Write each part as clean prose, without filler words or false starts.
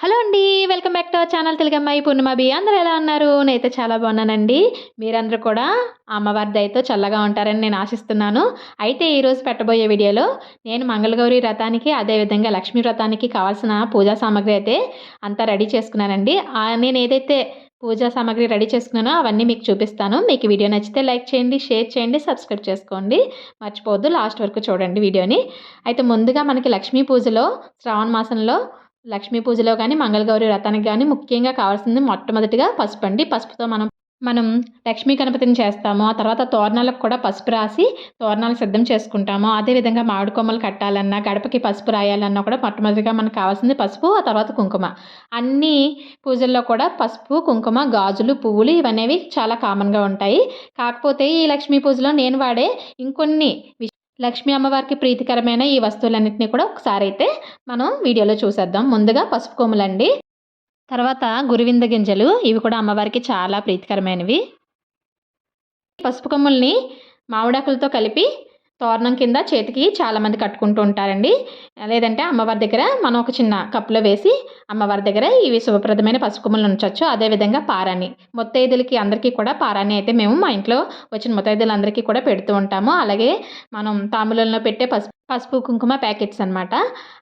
Hello అండి. Welcome back to our channel తెలుగమ్మాయి పూర్ణిమాబి. అందరూ ఎలా ఉన్నారు? నేనైతే చాలా బాగున్నానండి. మీరందరూ కూడా అమ్మవారి దయతో చల్లగా ఉంటారని నేను ఆశిస్తున్నాను. అయితే ఈరోజు పెట్టబోయే వీడియోలో నేను మంగళగౌరి వ్రతానికి, అదేవిధంగా లక్ష్మీ వ్రతానికి కావాల్సిన పూజా సామాగ్రి అయితే అంతా రెడీ చేసుకున్నానండి. నేను ఏదైతే పూజా సామాగ్రి రెడీ చేసుకున్నానో అవన్నీ మీకు చూపిస్తాను. మీకు వీడియో నచ్చితే లైక్ చేయండి, షేర్ చేయండి, సబ్స్క్రైబ్ చేసుకోండి. మర్చిపోవద్దు, లాస్ట్ వరకు చూడండి వీడియోని. అయితే ముందుగా మనకి లక్ష్మీ పూజలో శ్రావణ మాసంలో లక్ష్మీ పూజలో గానీ, మంగళగౌరి వ్రతానికి గానీ ముఖ్యంగా కావాల్సింది మొట్టమొదటిగా పసుపండి. పసుపుతో మనం మనం లక్ష్మీ గణపతిని చేస్తాము. ఆ తర్వాత తోరణాలకు కూడా పసుపు రాసి తోరణాలు సిద్ధం చేసుకుంటాము. అదేవిధంగా మామిడి కొమ్మలు కట్టాలన్నా, గడపకి పసుపు రాయాలన్నా కూడా మొట్టమొదటిగా మనకు కావాల్సింది పసుపు, ఆ తర్వాత కుంకుమ. అన్నీ పూజల్లో కూడా పసుపు, కుంకుమ, గాజులు, పువ్వులు ఇవనేవి చాలా కామన్‌గా ఉంటాయి. కాకపోతే ఈ లక్ష్మీ పూజలో నేను వాడే ఇంకొన్ని లక్ష్మీ అమ్మవారికి ప్రీతికరమైన ఈ వస్తువులన్నిటిని కూడా ఒకసారైతే మనం వీడియోలో చూసేద్దాం. ముందుగా పసుపు కొమ్ములండి. తర్వాత గురువింద గింజలు, ఇవి కూడా అమ్మవారికి చాలా ప్రీతికరమైనవి. పసుపు కొమ్ముల్ని మామిడాకులతో కలిపి తోరణం కింద చేతికి చాలామంది కట్టుకుంటూ ఉంటారండి. లేదంటే అమ్మవారి దగ్గర మనం ఒక చిన్న కప్పులో వేసి అమ్మవారి దగ్గర ఇవి శుభప్రదమైన పసుపు కొమ్ములను ఉంచొచ్చు. అదేవిధంగా పారాణి, ముత్తైదులకి అందరికీ కూడా పారాణి అయితే మేము మా ఇంట్లో వచ్చిన ముత్తైదులందరికీ కూడా పెడుతూ ఉంటాము. అలాగే మనం తాంబూలంలో పెట్టే పసుపు కుంకుమ ప్యాకెట్స్ అనమాట.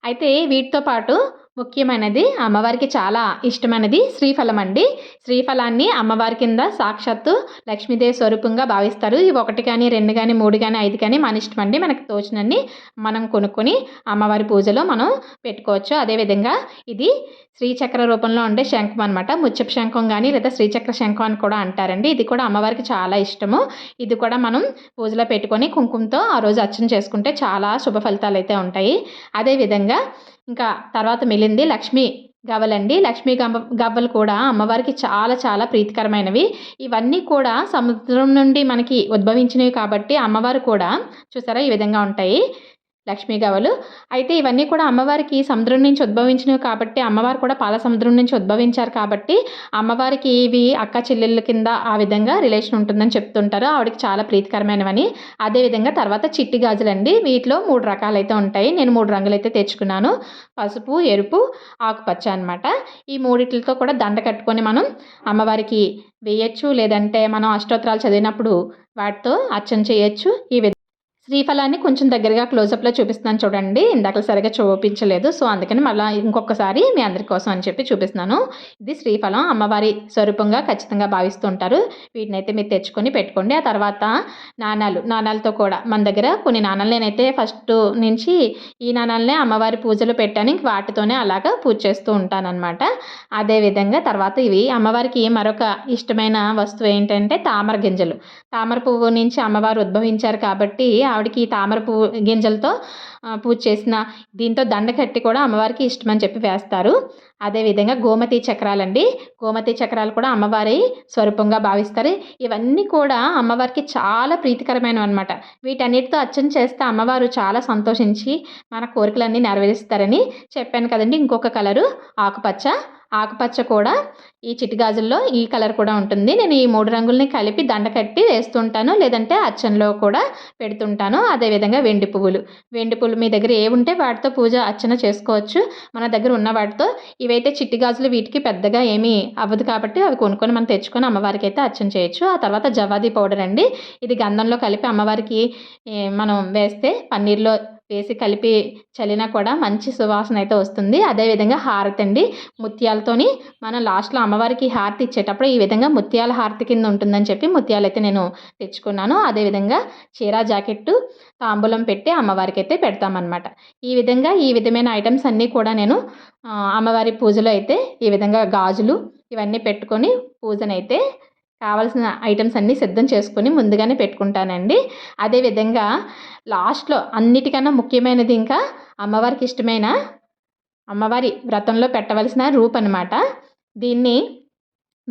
అయితే వీటితో పాటు ముఖ్యమైనది, అమ్మవారికి చాలా ఇష్టమైనది శ్రీఫలం అండి. శ్రీఫలాన్ని అమ్మవారి కింద సాక్షాత్తు లక్ష్మీదేవి స్వరూపంగా భావిస్తారు. ఇవి 1 కానీ, 2 కానీ, 3 కానీ, 5 కానీ మన ఇష్టం అండి. మనకు తోచినన్ని మనం కొనుక్కొని అమ్మవారి పూజలో మనం పెట్టుకోవచ్చు. అదేవిధంగా ఇది శ్రీచక్ర రూపంలో ఉండే శంఖం అనమాట. ముత్యపు శంఖం కానీ లేదా శ్రీచక్ర శంఖం అని కూడా అంటారండి. ఇది కూడా అమ్మవారికి చాలా ఇష్టము. ఇది కూడా మనం పూజలో పెట్టుకొని కుంకుమతో ఆ రోజు అర్చన చేసుకుంటే చాలా శుభ ఫలితాలు అయితే ఉంటాయి. అదేవిధంగా ఇంకా తర్వాత మిగిలింది లక్ష్మీ గవ్వలండి. లక్ష్మీ గవ్వలు కూడా అమ్మవారికి చాలా చాలా ప్రీతికరమైనవి. ఇవన్నీ కూడా సముద్రం నుండి మనకి ఉద్భవించినవి కాబట్టి అమ్మవారు కూడా చూసారా ఈ విధంగా ఉంటాయి లక్ష్మీ గవ్వలు. అయితే ఇవన్నీ కూడా అమ్మవారికి సముద్రం నుంచి ఉద్భవించినవి కాబట్టి, అమ్మవారు కూడా పాల సముద్రం నుంచి ఉద్భవించారు కాబట్టి అమ్మవారికి ఇవి అక్క చెల్లెళ్ళ కింద ఆ విధంగా రిలేషన్ ఉంటుందని చెప్తుంటారు. ఆవిడకి చాలా ప్రీతికరమైనవని. అదేవిధంగా తర్వాత చిట్టి గాజులండి. వీటిలో 3 రకాలైతే ఉంటాయి. నేను 3 రంగులైతే తెచ్చుకున్నాను. పసుపు, ఎరుపు, ఆకుపచ్చ అనమాట. ఈ మూడిట్లతో కూడా దండ కట్టుకొని మనం అమ్మవారికి వేయచ్చు. లేదంటే మనం అష్టోత్తరాలు చదివినప్పుడు వాటితో అర్చన చేయొచ్చు. శ్రీఫలాన్ని కొంచెం దగ్గరగా క్లోజప్లో చూపిస్తున్నాను చూడండి. ఇందాక సరిగ్గా చూపించలేదు. సో అందుకని మళ్ళీ ఇంకొకసారి మీ అందరి కోసం అని చెప్పి చూపిస్తున్నాను. ఇది శ్రీఫలం అమ్మవారి స్వరూపంగా ఖచ్చితంగా భావిస్తూ ఉంటారు. వీటినైతే మీరు తెచ్చుకొని పెట్టుకోండి. ఆ తర్వాత నాణాలతో కూడా మన దగ్గర కొన్ని నాణాలు నేనైతే ఫస్ట్ నుంచి ఈ నాణాలనే అమ్మవారి పూజలో పెట్టాను. ఇంక వాటితోనే అలాగా పూజ చేస్తూ ఉంటానన్నమాట. అదేవిధంగా తర్వాత ఇవి అమ్మవారికి మరొక ఇష్టమైన వస్తువు ఏంటంటే తామర గింజలు. తామర పువ్వు నుంచి అమ్మవారు ఉద్భవించారు కాబట్టి ఆవిడకి తామర పువ్వు గింజలతో పూజ చేసిన దీంతో దండ కట్టి కూడా అమ్మవారికి ఇష్టమని చెప్పి వేస్తారు. అదేవిధంగా గోమతి చక్రాలండి. గోమతి చక్రాలు కూడా అమ్మవారి స్వరూపంగా భావిస్తారు. ఇవన్నీ కూడా అమ్మవారికి చాలా ప్రీతికరమైనవి అనమాట. వీటన్నిటితో అర్చన చేస్తే అమ్మవారు చాలా సంతోషించి మన కోరికలన్నీ నెరవేరుస్తారని చెప్పాను కదండి. ఇంకొక కలరు ఆకుపచ్చ. ఆకుపచ్చ కూడా ఈ చిట్టి గాజుల్లో ఈ కలర్ కూడా ఉంటుంది. నేను ఈ 3 రంగుల్ని కలిపి దండ కట్టి వేస్తుంటాను. లేదంటే అర్చనలో కూడా పెడుతుంటాను. అదేవిధంగా వెండి పువ్వులు మీ దగ్గర ఏ ఉంటే వాటితో పూజ అర్చన చేసుకోవచ్చు. మన దగ్గర ఉన్న వాటితో ఇవైతే చిట్టి గాజులు వీటికి పెద్దగా ఏమీ అవ్వదు కాబట్టి అవి కొనుక్కొని మనం తెచ్చుకొని అమ్మవారికి అయితే అర్చన చేయొచ్చు. ఆ తర్వాత జవాది పౌడర్ అండి. ఇది గంధంలో కలిపి అమ్మవారికి మనం వేస్తే పన్నీర్లో వేసి కలిపి చల్లినా కూడా మంచి సువాసన అయితే వస్తుంది. అదేవిధంగా హారతి అండి. ముత్యాలతోని మనం లాస్ట్లో అమ్మవారికి హారతి ఇచ్చేటప్పుడు ఈ విధంగా ముత్యాల హారతి కింద ఉంటుందని చెప్పి ముత్యాలు అయితే నేను తెచ్చుకున్నాను. అదేవిధంగా చీర, జాకెట్టు, తాంబూలం పెట్టి అమ్మవారికి అయితే పెడతామన్నమాట. ఈ విధమైన ఐటమ్స్ అన్నీ కూడా నేను అమ్మవారి పూజలో అయితే ఈ విధంగా గాజులు ఇవన్నీ పెట్టుకొని పూజనైతే కావాల్సిన ఐటమ్స్ అన్నీ సిద్ధం చేసుకొని ముందుగానే పెట్టుకుంటానండి. అదేవిధంగా లాస్ట్లో అన్నిటికన్నా ముఖ్యమైనది ఇంకా అమ్మవారికి ఇష్టమైన అమ్మవారి వ్రతంలో పెట్టవలసిన రూప్ అనమాట. దీన్ని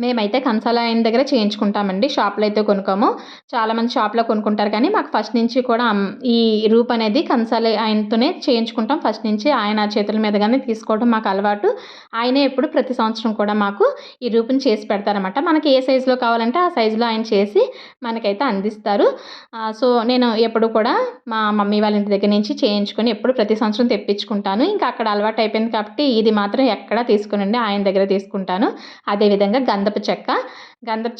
మేమైతే కంసాల ఆయన దగ్గర చేయించుకుంటామండి. షాప్‌లో అయితే కొనుక్కోము. చాలామంది షాప్‌లో కొనుక్కుంటారు కానీ మాకు ఫస్ట్ నుంచి కూడా ఈ రూప్ అనేది కంసాల ఆయనతోనే చేయించుకుంటాం. ఫస్ట్ నుంచి ఆయన చేతుల మీదుగానే తీసుకోవడం మాకు అలవాటు. ఆయనే ఎప్పుడు ప్రతి సంవత్సరం కూడా మాకు ఈ రూప్‌ని చేసి పెడతారనమాట. మనకి ఏ సైజులో కావాలంటే ఆ సైజులో ఆయన చేసి మనకైతే అందిస్తారు. సో, నేను ఎప్పుడు కూడా మా మమ్మీ వాళ్ళ ఇంటి దగ్గర నుంచి చేయించుకొని ఎప్పుడు ప్రతి సంవత్సరం తెప్పించుకుంటాను. ఇంకా అక్కడ అలవాటు అయిపోయింది కాబట్టి ఇది మాత్రం ఎక్కడా తీసుకోనండి. ఆయన దగ్గర తీసుకుంటాను. అదేవిధంగా గంధపు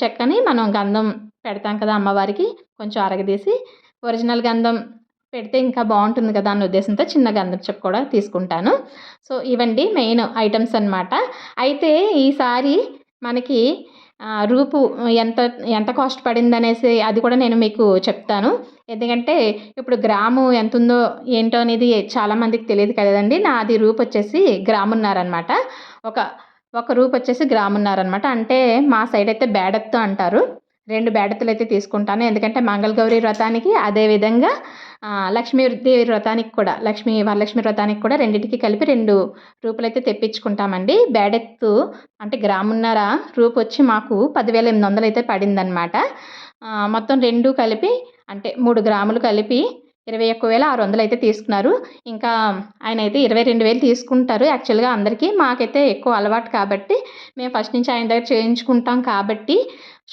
చెక్కని మనం గంధం పెడతాం కదా అమ్మవారికి, కొంచెం అరగదీసి ఒరిజినల్ గంధం పెడితే ఇంకా బాగుంటుంది కదా అన్న ఉద్దేశంతో చిన్న గంధపు చెక్క కూడా తీసుకుంటాను. సో, ఇవండి మెయిన్ ఐటమ్స్ అనమాట. అయితే ఈసారి మనకి రూపు ఎంత ఎంత కాస్ట్ పడిందనేసి అది కూడా నేను మీకు చెప్తాను. ఎందుకంటే ఇప్పుడు గ్రాము ఎంతుందో ఏంటో అనేది చాలామందికి తెలియదు కదండీ. నాది రూపు వచ్చేసి గ్రామున్నరనమాట. ఒక ఒక రూప్ వచ్చేసి గ్రామున్నరనమాట. అంటే మా సైడ్ అయితే బేడత్తు అంటారు. 2 బేడత్తులైతే తీసుకుంటాను. ఎందుకంటే మంగళగౌరి వ్రతానికి, అదేవిధంగా లక్ష్మీదేవి వ్రతానికి కూడా, వరలక్ష్మి వ్రతానికి కూడా రెండిటికి కలిపి 2 రూపులైతే తెప్పించుకుంటామండి. బేడెత్తు అంటే గ్రామున్నర రూప్ వచ్చి మాకు 10,800 అయితే పడిందనమాట. మొత్తం 2 కలిపి అంటే 3 గ్రాములు కలిపి 21,600 అయితే తీసుకున్నారు. ఇంకా ఆయనైతే 22,000 తీసుకుంటారు యాక్చువల్‌గా అందరికీ. మాకైతే ఎక్కువ అలవాటు కాబట్టి మేము ఫస్ట్ నుంచి ఆయన దగ్గర చేయించుకుంటాం కాబట్టి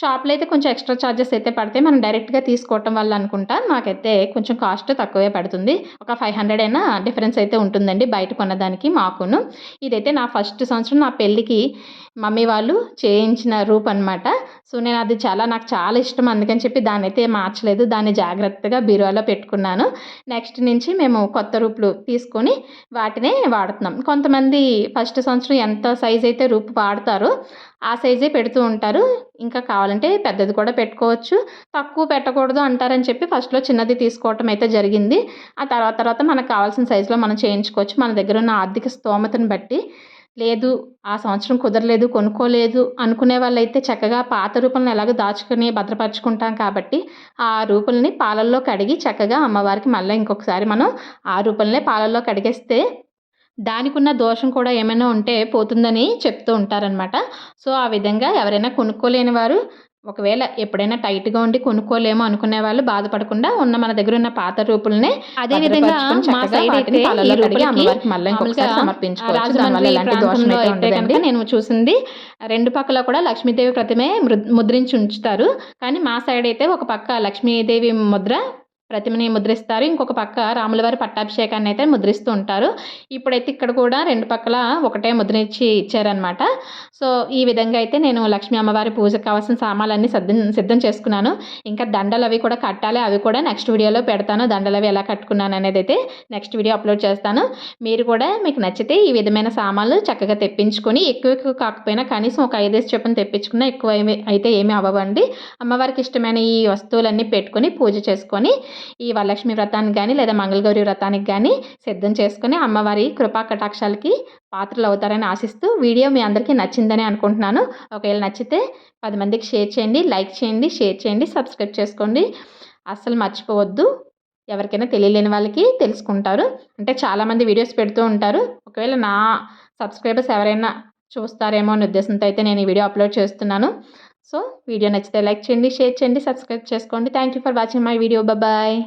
షాప్‌లో అయితే కొంచెం ఎక్స్ట్రా చార్జెస్ అయితే పడతాయి. మనం డైరెక్ట్‌గా తీసుకోవటం వల్ల అనుకుంటా మాకైతే కొంచెం కాస్ట్ తక్కువే పడుతుంది. ఒక 500 అయినా డిఫరెన్స్ అయితే ఉంటుందండి బయట కొన్నదానికి మాకును. ఇదైతే నా ఫస్ట్ సంవత్సరం నా పెళ్ళికి మమ్మీ వాళ్ళు చేయించిన రూప్ అనమాట. సో, నాకు చాలా ఇష్టం. అందుకని చెప్పి దాన్నైతే మార్చలేదు. దాన్ని జాగ్రత్తగా బీరువాలో పెట్టుకున్నాను. నెక్స్ట్ నుంచి మేము కొత్త రూపులు తీసుకొని వాటినే వాడుతున్నాం. కొంతమంది ఫస్ట్ సంవత్సరం ఎంత సైజ్ అయితే రూపు వాడతారో ఆ సైజే పెడుతూ ఉంటారు. ఇంకా కావాలంటే పెద్దది కూడా పెట్టుకోవచ్చు. తక్కువ పెట్టకూడదు అంటారని చెప్పి ఫస్ట్‌లో చిన్నది తీసుకోవటం అయితే జరిగింది. ఆ తర్వాత మనకు కావాల్సిన సైజులో మనం చేయించుకోవచ్చు. మన దగ్గర ఉన్న ఆర్థిక స్తోమతను బట్టి. లేదు, ఆ సంవత్సరం కుదరలేదు, కొనుక్కోలేదు అనుకునే వాళ్ళైతే చక్కగా పాత రూపులను ఎలాగో దాచుకొని భద్రపరుచుకుంటాం కాబట్టి ఆ రూపుల్ని పాలల్లో కడిగి చక్కగా అమ్మవారికి మళ్ళీ ఇంకొకసారి మనం ఆ రూపులనే పాలల్లో కడిగేస్తే దానికున్న దోషం కూడా ఏమైనా ఉంటే పోతుందని చెప్తూ ఉంటారనమాట. సో, ఆ విధంగా ఎవరైనా కొనుక్కోలేని వారు ఒకవేళ ఎప్పుడైనా టైట్‌గా ఉండి కొనుక్కోలేము అనుకునే వాళ్ళు బాధపడకుండా మన దగ్గర ఉన్న పాత రూపులనే అదే విధంగా భద్రపరుచుకొని మా చక్కగా సైడ్ వాటిని అయితే ఈ పాలల్లో కడిగి రూపులకి అమ్మవారికి మళ్ళీ ఇంకొకసారి మామూలుగా సమర్పించుకోవచ్చు. దానివల్ల రాజమండ్రి ఎలాంటి దోషం ప్రాంతంలో అయితే అయితే ఉండదండి. కనుక నేను చూసింది 2 పక్కల కూడా లక్ష్మీదేవి ప్రతిమే ముద్రించి ఉంచుతారు. కానీ మా సైడ్ అయితే ఒక పక్క లక్ష్మీదేవి ప్రతిమని ముద్రిస్తారు. ఇంకొక పక్క రాములవారి పట్టాభిషేకాన్ని అయితే ముద్రిస్తూ ఉంటారు. ఇప్పుడైతే ఇక్కడ కూడా 2 పక్కల ఒకటే ముద్రించి ఇచ్చారనమాట. సో, ఈ విధంగా అయితే నేను లక్ష్మీ అమ్మవారి పూజకు కావాల్సిన సామాన్లన్నీ సిద్ధం చేసుకున్నాను. ఇంకా దండలవి కూడా కట్టాలి. అవి కూడా నెక్స్ట్ వీడియోలో పెడతాను. దండలవి ఎలా కట్టుకున్నాను అనేది అయితే నెక్స్ట్ వీడియో అప్లోడ్ చేస్తాను. మీరు కూడా మీకు నచ్చితే ఈ విధమైన సామాన్లు చక్కగా తెప్పించుకొని ఎక్కువ కాకపోయినా కనీసం ఒక 5 చొప్పున తెప్పించుకున్నా ఎక్కువ అయితే ఏమీ అవ్వవండి. అమ్మవారికి ఇష్టమైన ఈ వస్తువులన్నీ పెట్టుకొని పూజ చేసుకొని ఈ వరలక్ష్మి వ్రతానికి కానీ లేదా మంగళగౌరి వ్రతానికి కానీ సిద్ధం చేసుకొని అమ్మవారి కృపా కటాక్షాలకి పాత్రలు అవుతారని ఆశిస్తూ వీడియో మీ అందరికీ నచ్చిందని అనుకుంటున్నాను. ఒకవేళ నచ్చితే 10 మందికి షేర్ చేయండి, లైక్ చేయండి, షేర్ చేయండి, సబ్స్క్రైబ్ చేసుకోండి. అస్సలు మర్చిపోవద్దు. ఎవరికైనా తెలియలేని వాళ్ళకి తెలుసుకుంటారు. అంటే చాలామంది వీడియోస్ పెడుతూ ఉంటారు. ఒకవేళ నా సబ్స్క్రైబర్స్ ఎవరైనా చూస్తారేమో అనే ఉద్దేశంతో అయితే నేను ఈ వీడియో అప్లోడ్ చేస్తున్నాను. సో, వీడియో నచ్చితే లైక్ చేయండి, షేర్ చేయండి, సబ్స్క్రైబ్ చేసుకోండి. Thank you for watching my video. Bye.